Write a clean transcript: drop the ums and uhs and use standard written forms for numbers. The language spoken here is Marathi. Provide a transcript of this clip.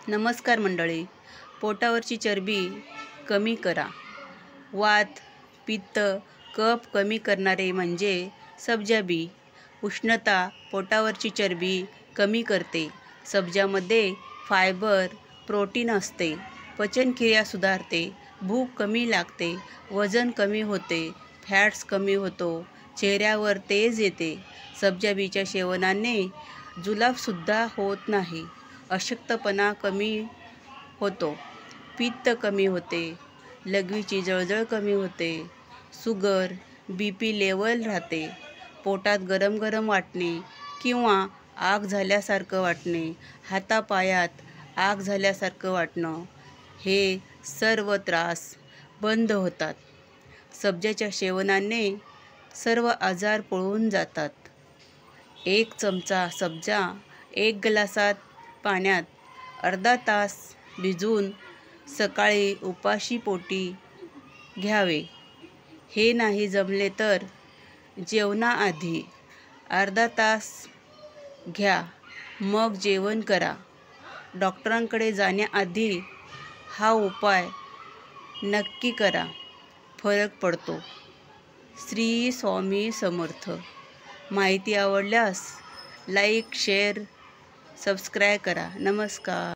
नमस्कार मंडळी. पोटावरची चरबी कमी करा. वात, पित्त, कफ कमी करणारे म्हणजे सब्जा बी. उष्णता पोटावरची चरबी कमी करते. सब्जामध्ये फायबर, प्रोटीन असते. पचनक्रिया सुधारते. भूक कमी लागते. वजन कमी होते. फॅट्स कमी होतो. चेहऱ्यावर तेज येते. सब्जा बीच्या सेवनाने जुलाबसुद्धा होत नाही. अशक्तपणा कमी होतो. पित्त कमी होते. लघवीची जळजळ कमी होते. शुगर, BP लेवल राहते. पोटात गरम गरम वाटणे किंवा आग झाल्यासारखं वाटणे, हातापायात आग झाल्यासारखं वाटणं, हे सर्व त्रास बंद होतात. सब्जाच्या सेवनाने सर्व आजार पळून जातात. 1 चमचा सब्जा 1 ग्लासात पाण्यात अर्धा तास भिजवून सकाळी उपाशी पोटी घ्यावे. हे नाही जमले तर जेवणाआधी अर्धा तास घ्या, मग जेवण करा. डॉक्टरांकडे जाण्याआधी हा उपाय नक्की करा, फरक पडतो. श्री स्वामी समर्थ. माहिती आवडल्यास लाईक, शेअर, सबस्क्राईब करा. नमस्कार.